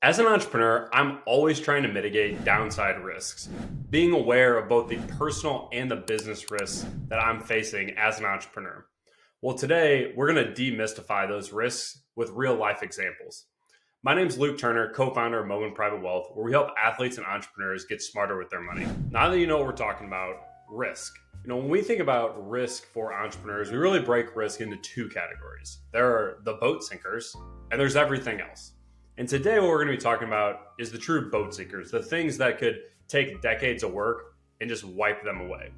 As an entrepreneur, I'm always trying to mitigate downside risks, being aware of both the personal and the business risks that I'm facing as an entrepreneur. Well, today we're going to demystify those risks with real life examples. My name is Luke Turner, co-founder of Moment Private Wealth, where we help athletes and entrepreneurs get smarter with their money. Now that you know what we're talking about, risk. When we think about risk for entrepreneurs, we really break risk into two categories. There are the boat sinkers, and there's everything else. And today what we're going to be talking about is the true boat sinkers, the things that could take decades of work and just wipe them away.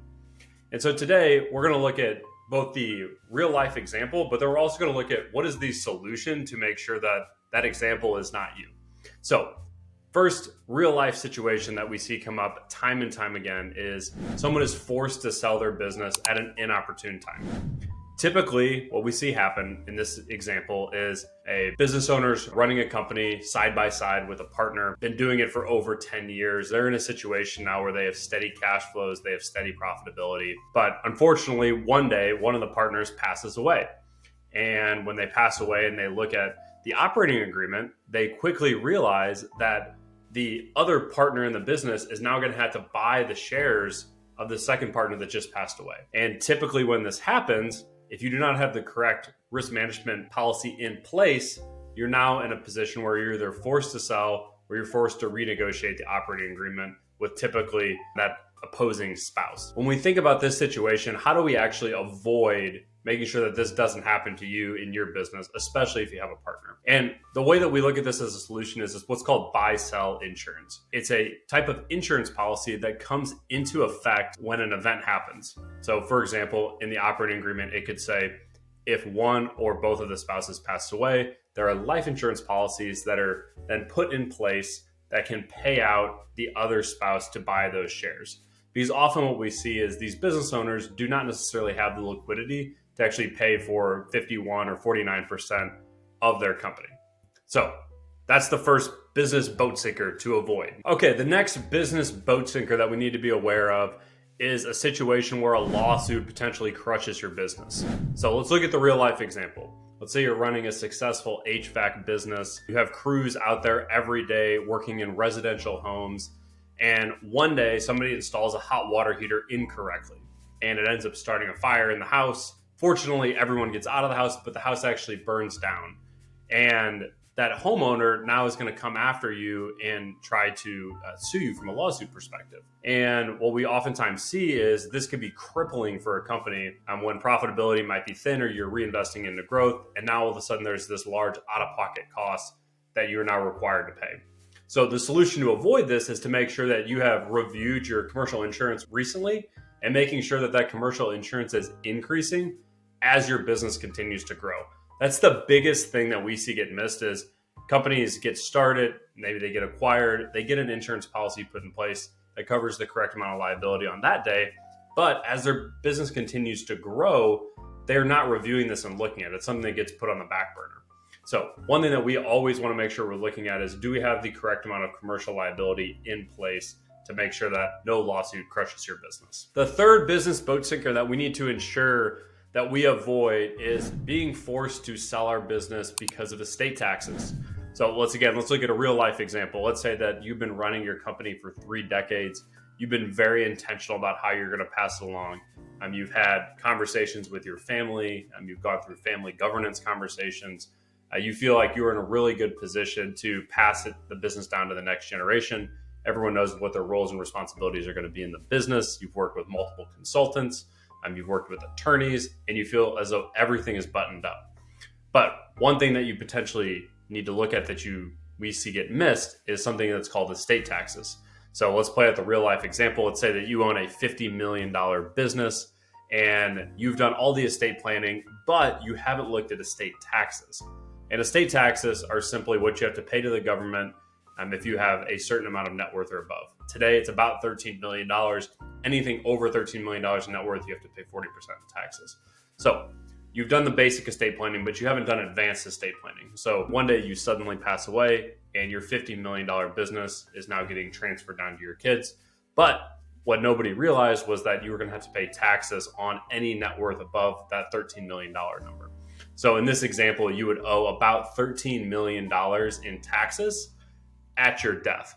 And so today we're going to look at both the real life example, but then we're also going to look at what is the solution to make sure that that example is not you. So first real life situation that we see come up time and time again is someone is forced to sell their business at an inopportune time. Typically, what we see happen in this example is a business owner's running a company side by side with a partner, been doing it for over 10 years. They're in a situation now where they have steady cash flows, they have steady profitability. But unfortunately, one day, one of the partners passes away. And when they pass away and they look at the operating agreement, they quickly realize that the other partner in the business is now going to have to buy the shares of the second partner that just passed away. And typically when this happens, if you do not have the correct risk management policy in place, you're now in a position where you're either forced to sell or you're forced to renegotiate the operating agreement with typically that opposing spouse. When we think about this situation, how do we actually avoid making sure that this doesn't happen to you in your business, especially if you have a partner? And the way that we look at this as a solution is what's called buy-sell insurance. It's a type of insurance policy that comes into effect when an event happens. So for example, in the operating agreement, it could say, if one or both of the spouses pass away, there are life insurance policies that are then put in place that can pay out the other spouse to buy those shares. Because often what we see is these business owners do not necessarily have the liquidity to actually pay for 51 or 49% of their company. So that's the first business boat sinker to avoid. Okay, the next business boat sinker that we need to be aware of is a situation where a lawsuit potentially crushes your business. So let's look at the real life example. Let's say you're running a successful HVAC business. You have crews out there every day working in residential homes. And one day somebody installs a hot water heater incorrectly and it ends up starting a fire in the house. Fortunately, everyone gets out of the house, but the house actually burns down. And that homeowner now is going to come after you and try to sue you from a lawsuit perspective. And what we oftentimes see is this could be crippling for a company when profitability might be thin or you're reinvesting into growth. And now all of a sudden there's this large out-of-pocket cost that you're now required to pay. So the solution to avoid this is to make sure that you have reviewed your commercial insurance recently and making sure that that commercial insurance is increasing as your business continues to grow. That's the biggest thing that we see get missed is companies get started, maybe they get acquired, they get an insurance policy put in place that covers the correct amount of liability on that day. But as their business continues to grow, they're not reviewing this and looking at it. It's something that gets put on the back burner. So one thing that we always want to make sure we're looking at is, do we have the correct amount of commercial liability in place to make sure that no lawsuit crushes your business? The third business boat sinker that we need to ensure that we avoid is being forced to sell our business because of estate taxes. So let's look at a real life example. Let's say that you've been running your company for 3 decades. You've been very intentional about how you're going to pass it along. You've had conversations with your family. You've gone through family governance conversations. You feel like you're in a really good position to pass the business down to the next generation. Everyone knows what their roles and responsibilities are going to be in the business. You've worked with multiple consultants. You've worked with attorneys, and you feel as though everything is buttoned up. But one thing that you potentially need to look at that we see get missed is something that's called estate taxes. So let's play out the real life example. Let's say that you own a $50 million business and you've done all the estate planning, but you haven't looked at estate taxes. And estate taxes are simply what you have to pay to the government if you have a certain amount of net worth or above. Today, it's about $13 million. Anything over $13 million in net worth, you have to pay 40% in taxes. So you've done the basic estate planning, but you haven't done advanced estate planning. So one day you suddenly pass away and your $50 million business is now getting transferred down to your kids. But what nobody realized was that you were going to have to pay taxes on any net worth above that $13 million number. So in this example, you would owe about $13 million in taxes at your death.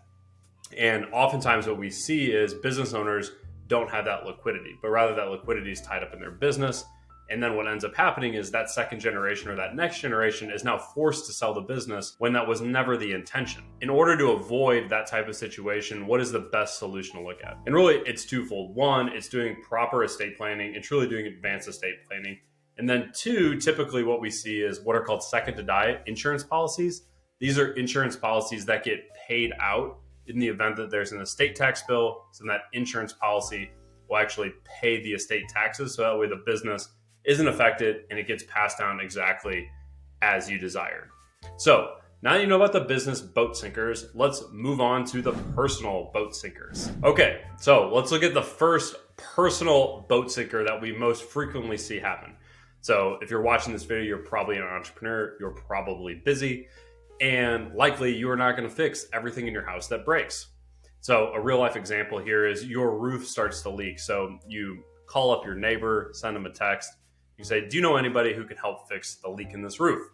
And oftentimes what we see is business owners don't have that liquidity, but rather that liquidity is tied up in their business. And then what ends up happening is that second generation or that next generation is now forced to sell the business when that was never the intention. In order to avoid that type of situation, what is the best solution to look at? And really, it's twofold. One, it's doing proper estate planning and truly doing advanced estate planning. And then two, typically what we see is what are called second to die insurance policies. These are insurance policies that get paid out in the event that there's an estate tax bill. So that insurance policy will actually pay the estate taxes. So that way the business isn't affected and it gets passed down exactly as you desired. So now that you know about the business boat sinkers, let's move on to the personal boat sinkers. Okay, so let's look at the first personal boat sinker that we most frequently see happen. So if you're watching this video, you're probably an entrepreneur, you're probably busy, and likely you are not going to fix everything in your house that breaks. So a real life example here is your roof starts to leak. So you call up your neighbor, send them a text. You say, do you know anybody who can help fix the leak in this roof?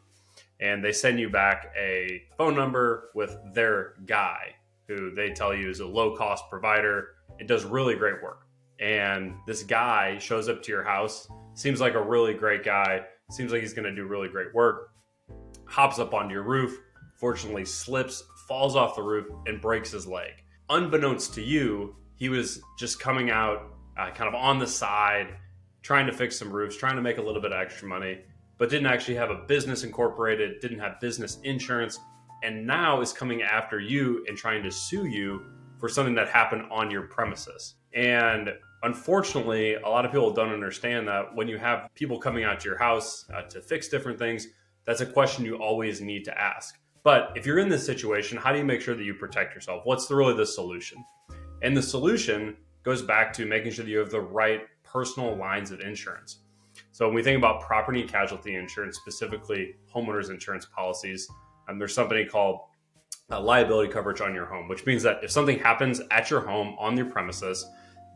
And they send you back a phone number with their guy, who they tell you is a low-cost provider. It does really great work. And this guy shows up to your house, seems like a really great guy, seems like he's going to do really great work, hops up onto your roof, fortunately slips, falls off the roof, and breaks his leg. Unbeknownst to you, he was just coming out kind of on the side, trying to fix some roofs, trying to make a little bit of extra money, but didn't actually have a business incorporated, didn't have business insurance, and now is coming after you and trying to sue you for something that happened on your premises. And unfortunately, a lot of people don't understand that when you have people coming out to your house to fix different things, that's a question you always need to ask. But if you're in this situation, how do you make sure that you protect yourself? What's really the solution? And the solution goes back to making sure that you have the right personal lines of insurance. So when we think about property and casualty insurance, specifically homeowners insurance policies, there's something called liability coverage on your home, which means that if something happens at your home on your premises,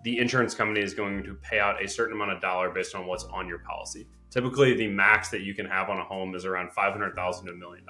the insurance company is going to pay out a certain amount of dollar based on what's on your policy. Typically, the max that you can have on a home is around $500,000 to $1 million.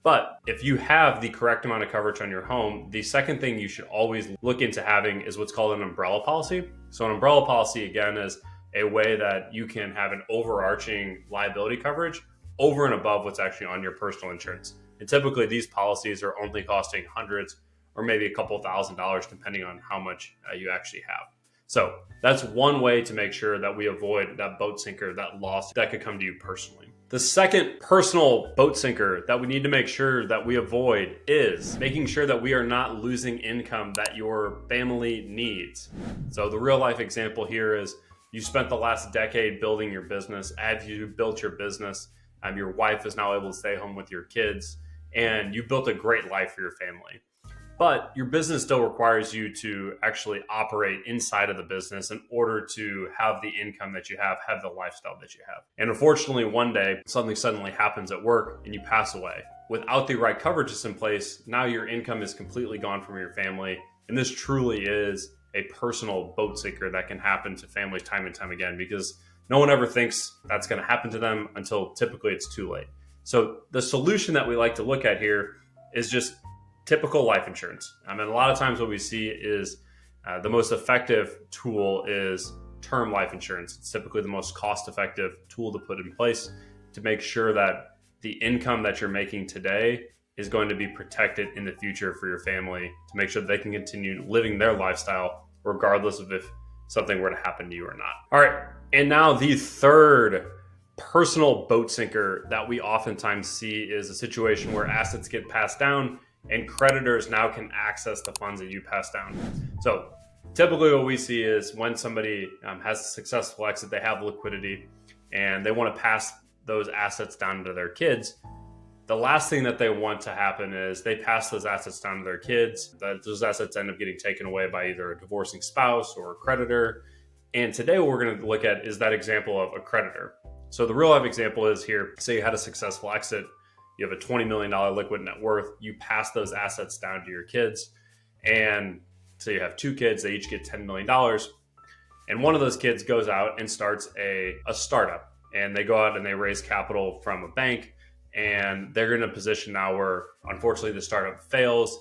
But if you have the correct amount of coverage on your home, the second thing you should always look into having is what's called an umbrella policy. So an umbrella policy, again, is a way that you can have an overarching liability coverage over and above what's actually on your personal insurance. And typically these policies are only costing hundreds or maybe a couple $1,000s depending on how much you actually have. So that's one way to make sure that we avoid that boat sinker, that loss that could come to you personally. The second personal boat sinker that we need to make sure that we avoid is making sure that we are not losing income that your family needs. So the real life example here is you spent the last decade building your business. As you built your business, your wife is now able to stay home with your kids, and you built a great life for your family. But your business still requires you to actually operate inside of the business in order to have the income that you have the lifestyle that you have. And unfortunately, one day, something suddenly happens at work and you pass away. Without the right coverages in place, now your income is completely gone from your family. And this truly is a personal boat sinker that can happen to families time and time again, because no one ever thinks that's going to happen to them until typically it's too late. So the solution that we like to look at here is just typical life insurance. A lot of times what we see is the most effective tool is term life insurance. It's typically the most cost-effective tool to put in place to make sure that the income that you're making today is going to be protected in the future for your family, to make sure that they can continue living their lifestyle regardless of if something were to happen to you or not. All right, and now the third personal boat sinker that we oftentimes see is a situation where assets get passed down and creditors now can access the funds that you pass down. So typically what we see is when somebody has a successful exit, they have liquidity and they want to pass those assets down to their kids. The last thing that they want to happen is they pass those assets down to their kids. Those assets end up getting taken away by either a divorcing spouse or a creditor. And today what we're going to look at is that example of a creditor. So the real life example is here, say you had a successful exit, you have a $20 million liquid net worth, you pass those assets down to your kids, and so you have two kids, they each get $10 million, and one of those kids goes out and starts a startup, and they go out and they raise capital from a bank, and they're in a position now where unfortunately the startup fails,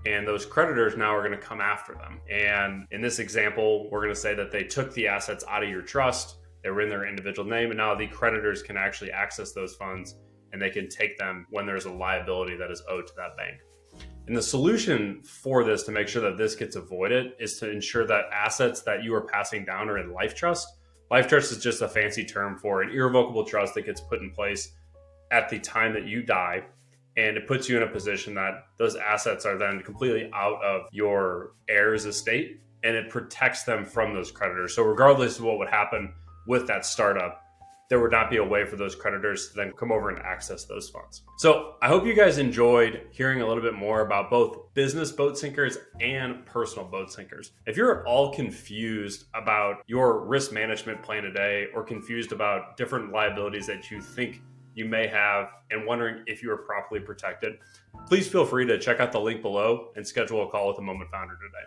and those creditors now are going to come after them. And in this example, we're going to say that they took the assets out of your trust, they were in their individual name, and now the creditors can actually access those funds and they can take them when there's a liability that is owed to that bank. And the solution for this, to make sure that this gets avoided, is to ensure that assets that you are passing down are in life trust. Life trust is just a fancy term for an irrevocable trust that gets put in place at the time that you die. And it puts you in a position that those assets are then completely out of your heirs' estate, and it protects them from those creditors. So regardless of what would happen with that startup, there would not be a way for those creditors to then come over and access those funds. So I hope you guys enjoyed hearing a little bit more about both business boat sinkers and personal boat sinkers. If you're at all confused about your risk management plan today, or confused about different liabilities that you think you may have and wondering if you are properly protected, please feel free to check out the link below and schedule a call with a Moment Founder today.